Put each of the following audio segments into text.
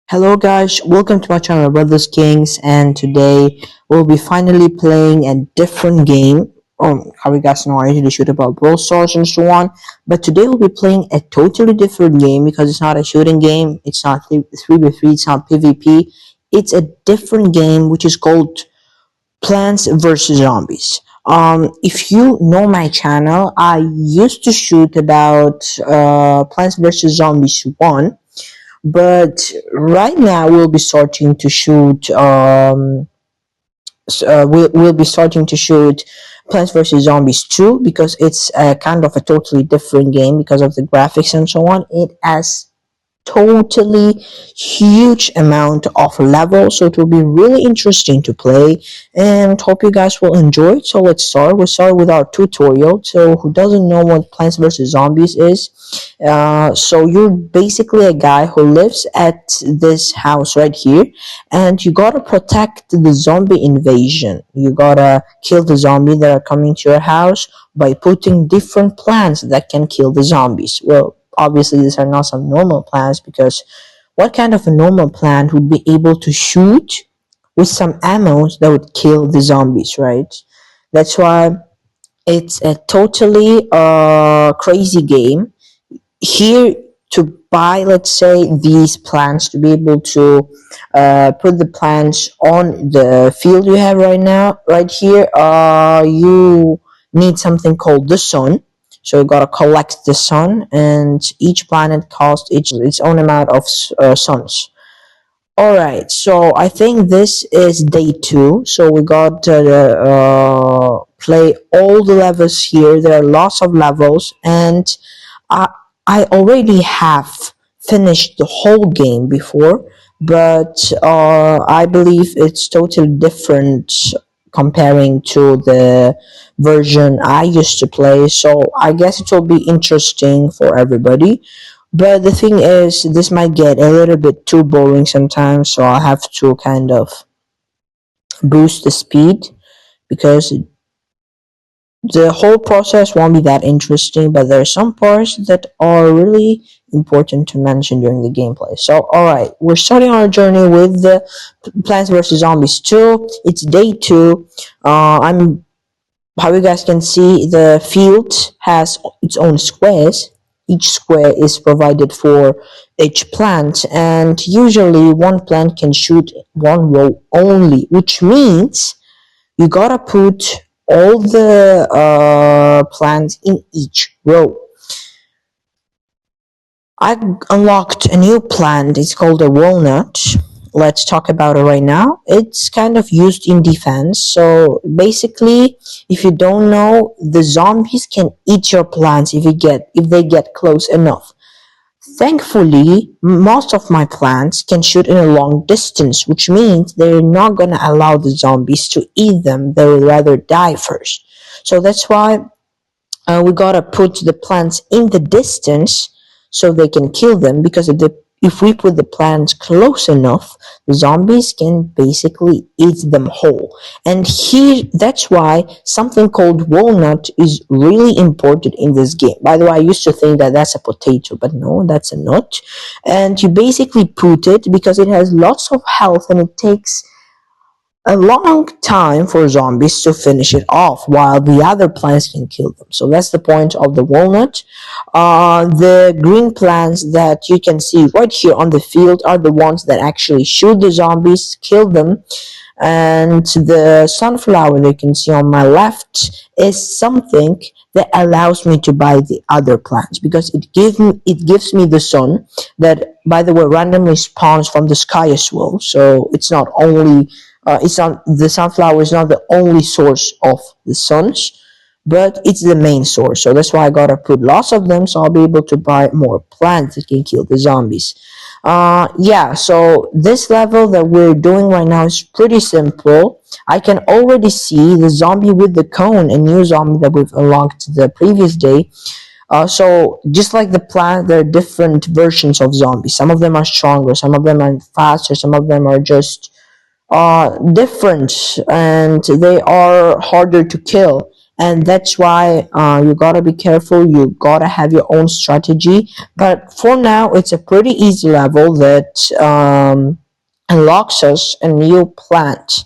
Hello guys, welcome to my channel Brothers Kings, and today we'll be finally playing a different game. How you guys know I usually shoot about Brawl Stars and so on, but today we'll be playing a totally different game because it's not a shooting game, it's not 3v3, it's not PvP, it's a different game which is called Plants vs Zombies. If you know my channel, I used to shoot about Plants vs Zombies 1, but right now we'll be starting to shoot we'll be starting to shoot Plants vs Zombies 2 because it's kind of a totally different game because of the graphics and so on. It has totally huge amount of levels, so it will be really interesting to play and hope you guys will enjoy it. So we'll start with our tutorial. So who doesn't know what Plants vs Zombies is, so you're basically a guy who lives at this house right here, and you gotta protect the zombie invasion. You gotta kill the zombie that are coming to your house by putting different plants that can kill the zombies. Well, obviously these are not some normal plants, because what kind of a normal plant would be able to shoot with some ammo that would kill the zombies, right? That's why it's a totally crazy game. Here, to buy, let's say, these plants, to be able to put the plants on the field you have right now, right here, you need something called the sun. So you gotta collect the sun, and each planet costs its own amount of suns. All right, so I think this is day 2. So we got to play all the levels here. There are lots of levels, and I I already have finished the whole game before, but I believe it's totally different comparing to the version I used to play. So I guess it will be interesting for everybody. But the thing is, this might get a little bit too boring sometimes, so I have to kind of boost the speed because the whole process won't be that interesting, but there are some parts that are really important to mention during the gameplay. So, alright, we're starting our journey with the Plants vs. Zombies 2. It's day 2. How you guys can see, the field has its own squares. Each square is provided for each plant, and usually one plant can shoot one row only, which means you gotta put all the plants in each row. I unlocked a new plant. It's called a walnut. Let's talk about it right now. It's kind of used in defense. So basically, if you don't know, the zombies can eat your plants if they get close enough. Thankfully, most of my plants can shoot in a long distance, which means they're not going to allow the zombies to eat them. They would rather die first. So that's why we gotta put the plants in the distance so they can kill them, because if we put the plants close enough, the zombies can basically eat them whole. And here, that's why something called walnut is really important in this game. By the way, I used to think that that's a potato, but no, that's a nut. And you basically put it because it has lots of health, and it takes a long time for zombies to finish it off while the other plants can kill them. So that's the point of the walnut. The green plants that you can see right here on the field are the ones that actually shoot the zombies, kill them. And the sunflower that you can see on my left is something that allows me to buy the other plants, because it gives me the sun that, by the way, randomly spawns from the sky as well. So it's not only it's not the sunflower is not the only source of the suns, but it's the main source. So that's why I gotta put lots of them, so I'll be able to buy more plants that can kill the zombies. Yeah, so this level that we're doing right now is pretty simple. I can already see the zombie with the cone, a new zombie that we've unlocked the previous day. So just like the plant, there are different versions of zombies. Some of them are stronger, some of them are faster, some of them are just different, and they are harder to kill. and that's why you gotta be careful. You gotta have your own strategy. But for now, it's a pretty easy level that unlocks us a new plant.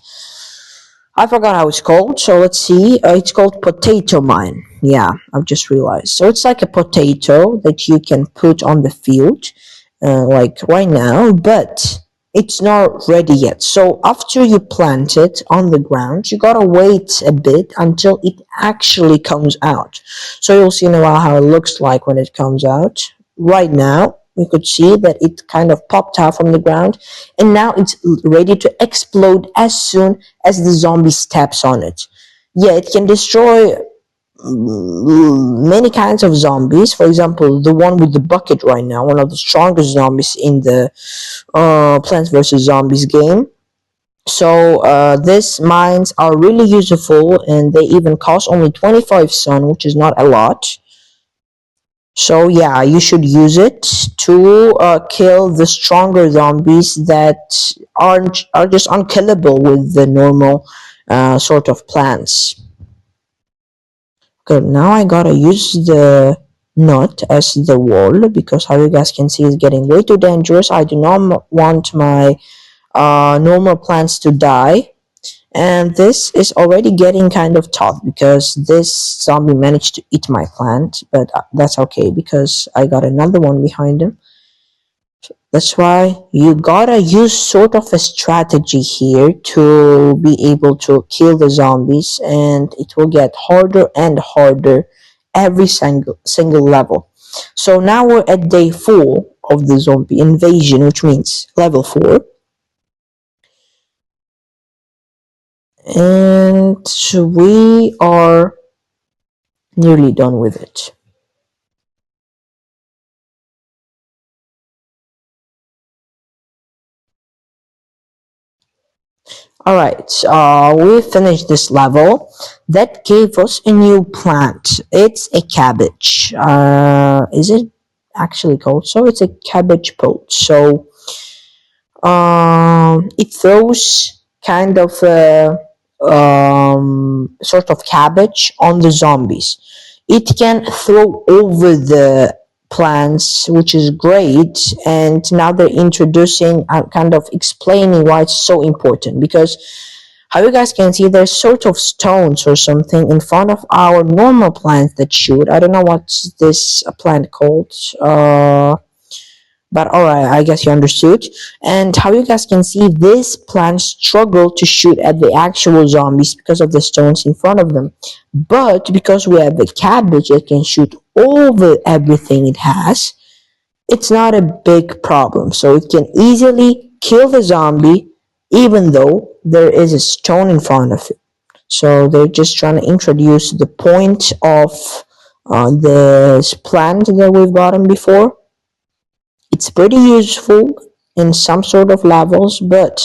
I forgot how it's called, so let's see. It's called Potato Mine. Yeah, I've just realized. So it's like a potato that you can put on the field, like right now, but it's not ready yet. So after you plant it on the ground, you gotta wait a bit until it actually comes out. So you'll see in a while how it looks like when it comes out. Right now, you could see that it kind of popped out from the ground, and now it's ready to explode as soon as the zombie steps on it. Yeah, it can destroy many kinds of zombies. For example, the one with the bucket right now, one of the strongest zombies in the Plants vs Zombies game. So these mines are really useful, and they even cost only 25 sun, which is not a lot. So yeah, you should use it to kill the stronger zombies that are just unkillable with the normal sort of plants. Okay, now I gotta use the nut as the wall because how you guys can see is getting way too dangerous. I do not want my normal plants to die. And this is already getting kind of tough because this zombie managed to eat my plant, but that's okay because I got another one behind him. That's why you gotta use sort of a strategy here to be able to kill the zombies, and it will get harder and harder every single level. So now we're at day 4 of the zombie invasion, which means level 4. And we are nearly done with it. Alright, we finished this level. That gave us a new plant. It's a cabbage. Is it actually called so? It's a cabbage pot. So it throws kind of a sort of cabbage on the zombies. It can throw over the plants, which is great. And now they're introducing kind of explaining why it's so important because how you guys can see there's sort of stones or something in front of our normal plants that shoot. I don't know what's this plant called. But alright, I guess you understood. And how you guys can see, this plant struggle to shoot at the actual zombies because of the stones in front of them. But because we have the cabbage that can shoot over everything it has, it's not a big problem. So it can easily kill the zombie even though there is a stone in front of it. So they're just trying to introduce the point of this plant that we've gotten before. It's pretty useful in some sort of levels, but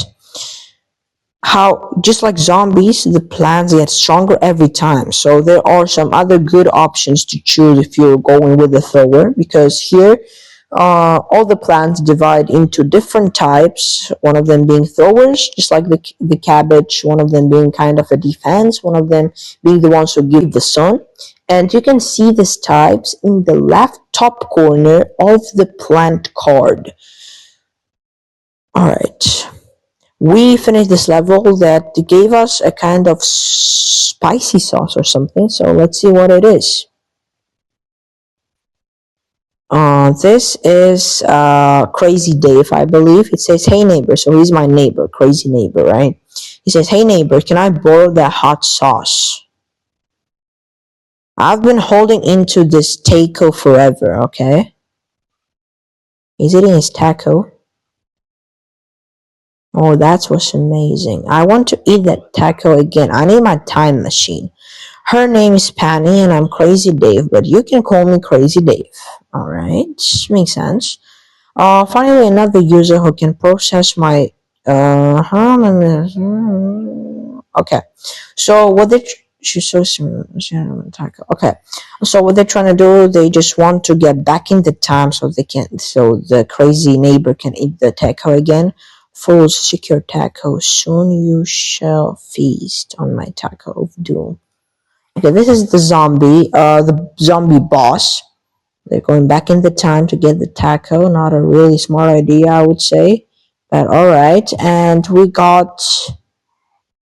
how just like zombies, the plants get stronger every time. So there are some other good options to choose if you're going with the thrower, because here all the plants divide into different types. One of them being throwers, just like the cabbage. One of them being kind of a defense. One of them being the ones who give the sun. And you can see these types in the left top corner of the plant card. Alright. We finished this level that gave us a kind of spicy sauce or something. So let's see what it is. This is Crazy Dave, I believe. It says, "Hey neighbor." So he's my neighbor, crazy neighbor, right? He says, "Hey neighbor, can I borrow that hot sauce? I've been holding into this taco forever." Okay. He's eating his taco. Oh, that was amazing. I want to eat that taco again. I need my time machine. Her name is Penny and I'm Crazy Dave, but you can call me Crazy Dave. Alright, makes sense. Finally, another user who can process my. Okay, so what they. She's so similar. Okay, so what they're trying to do, they just want to get back in the time so they can, so the crazy neighbor can eat the taco again. Fools, seek your taco. Soon you shall feast on my taco of doom. Okay, this is the zombie boss. They're going back in the time to get the taco. Not a really smart idea, I would say. But alright, and we got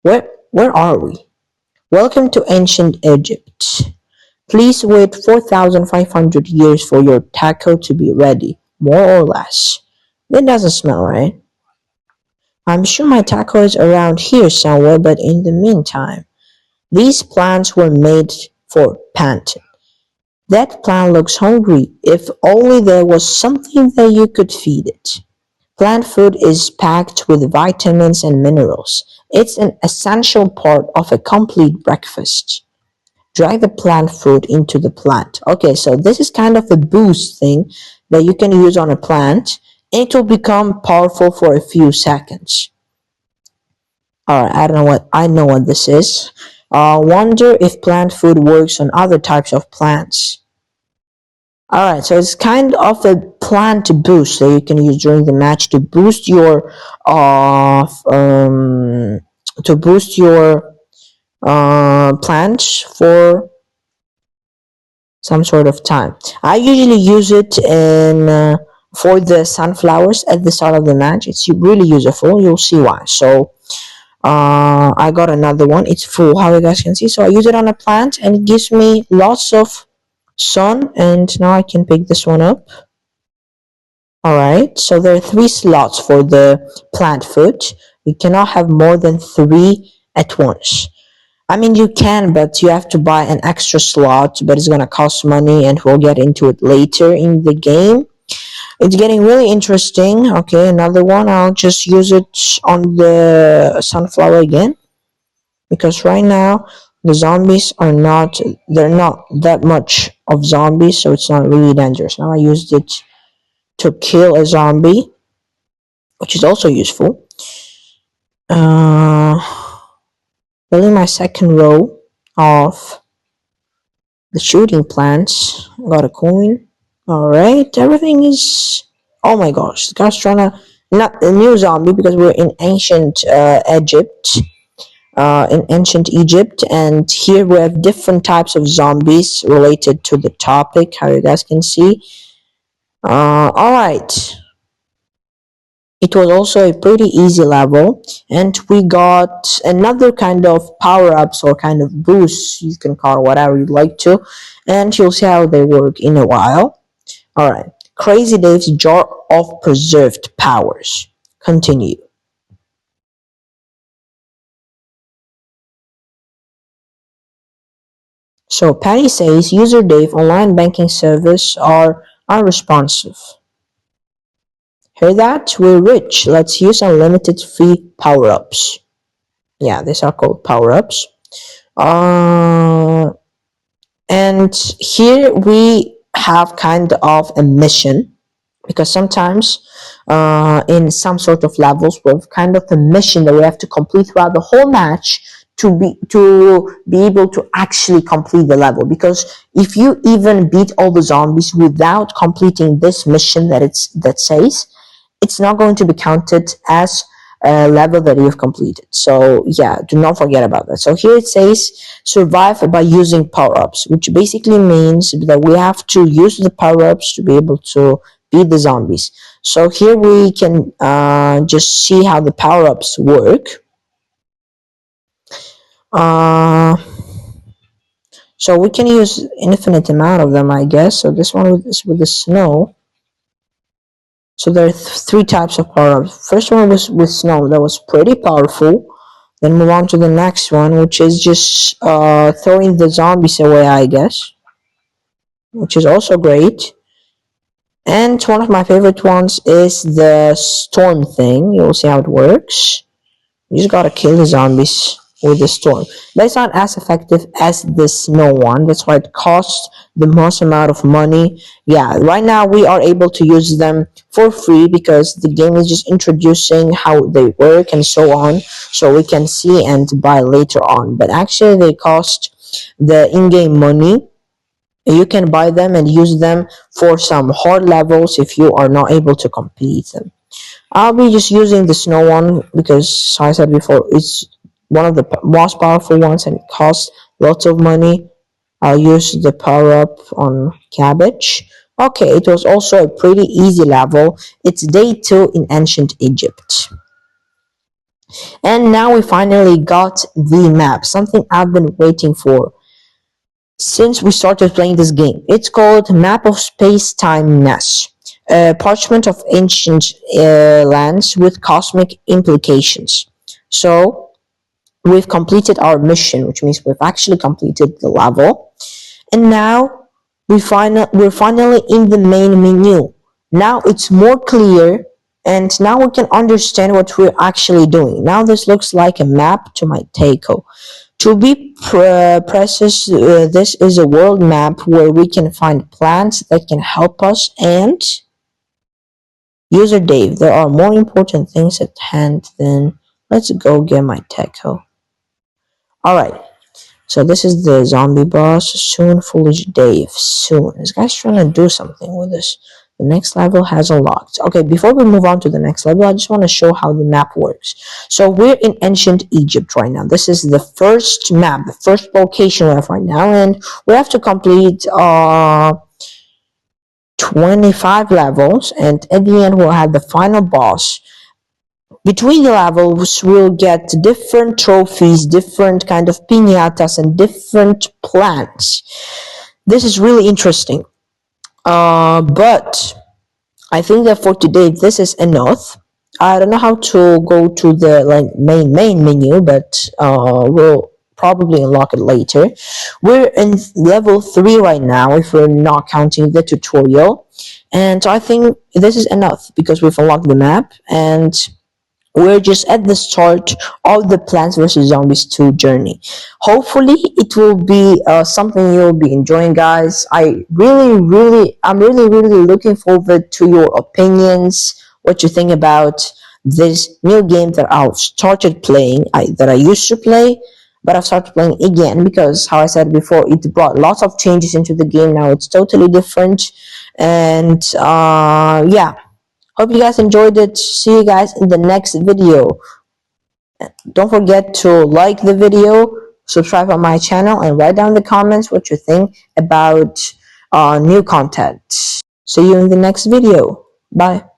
where are we? Welcome to ancient Egypt. Please wait 4,500 years for your taco to be ready, more or less. That doesn't smell right. I'm sure my taco is around here somewhere, but in the meantime, these plants were made for Panton. That plant looks hungry. If only there was something that you could feed it. Plant food is packed with vitamins and minerals. It's an essential part of a complete breakfast. Drag the plant food into the plant. Okay, so this is kind of a boost thing that you can use on a plant. It will become powerful for a few seconds. Alright, I know what this is. Wonder if plant food works on other types of plants. Alright, so it's kind of a plant boost that you can use during the match to boost your uh to boost your plants for some sort of time. I usually use it in for the sunflowers at the start of the match. It's really useful. You'll see why. So I got another one. It's full, how you guys can see. So I use it on a plant, and it gives me lots of sun. And now I can pick this one up. All right. So there are 3 slots for the plant food. You cannot have more than 3 at once. I mean, you can, but you have to buy an extra slot, but it's gonna cost money, and we'll get into it later in the game. It's getting really interesting. Okay, another one. I'll just use it on the sunflower again, because right now the zombies are not, they're not that much of zombies, so it's not really dangerous. Now I used it to kill a zombie, which is also useful. Uh, Building my second row of the shooting plants. Got a coin. Alright, everything is. Oh my gosh, the guy's trying to. Not a new zombie, because we're in ancient Egypt. In ancient Egypt, and here we have different types of zombies related to the topic, how you guys can see. Alright. It was also a pretty easy level, and we got another kind of power-ups or kind of boosts, you can call it whatever you'd like to, and you'll see how they work in a while. Alright, Crazy Dave's Jar of Preserved Powers. Continue. So Patty says user Dave online banking service are unresponsive. Hear that? We're rich. Let's use unlimited free power-ups. Yeah, these are called power-ups. Uh, and here we have kind of a mission, because sometimes in some sort of levels we have kind of a mission that we have to complete throughout the whole match to be able to actually complete the level. Because if you even beat all the zombies without completing this mission that says, it's not going to be counted as a level that you've completed. So yeah, do not forget about that. So here it says survive by using power-ups, which basically means that we have to use the power-ups to be able to beat the zombies. So here we can just see how the power-ups work. So we can use infinite amount of them, I guess. So this one is with the snow. So there are 3 types of power-ups. First one was with snow. That was pretty powerful. Then move on to the next one, which is just throwing the zombies away, I guess, which is also great. And one of my favorite ones is the storm thing. You'll see how it works. You just gotta kill the zombies with the storm. But it's not as effective as the snow one. That's why it costs the most amount of money. Yeah, right now we are able to use them for free, because the game is just introducing how they work and so on, so we can see and buy later on. But actually they cost the in-game money. You can buy them and use them for some hard levels if you are not able to complete them. I'll be just using the snow one because, as I said before, it's one of the most powerful ones, and it costs lots of money. I'll use the power up on cabbage. Okay, it was also a pretty easy level. It's day 2 in ancient Egypt. And now we finally got the map, something I've been waiting for since we started playing this game. It's called Map of Space-Time Ness, a parchment of ancient lands with cosmic implications. So we've completed our mission, which means we've actually completed the level. And now we're finally in the main menu. Now it's more clear, and now we can understand what we're actually doing. Now this looks like a map to my Takeo. To be precise, this is a world map where we can find plants that can help us. And user Dave, there are more important things at hand than let's go get my Takeo. Alright, so this is the zombie boss. Soon, foolish Dave. Soon. This guy's trying to do something with this. The next level has unlocked. Okay, before we move on to the next level, I just want to show how the map works. So we're in ancient Egypt right now. This is the first map, the first location we have right now, and we have to complete 25 levels, and at the end we'll have the final boss. Between the levels, we'll get different trophies, different kind of piñatas, and different plants. This is really interesting. But I think that for today, this is enough. I don't know how to go to the main menu, but we'll probably unlock it later. We're in level 3 right now, if we're not counting the tutorial. And I think this is enough because we've unlocked the map, and we're just at the start of the Plants vs. Zombies 2 journey. Hopefully, it will be something you'll be enjoying, guys. I'm really looking forward to your opinions, what you think about this new game that I've started playing, that I used to play, but I've started playing again because, how I said before, it brought lots of changes into the game. Now it's totally different, and yeah. Hope you guys enjoyed it. See you guys in the next video. Don't forget to like the video, subscribe on my channel, and write down in the comments what you think about new content. See you in the next video. Bye.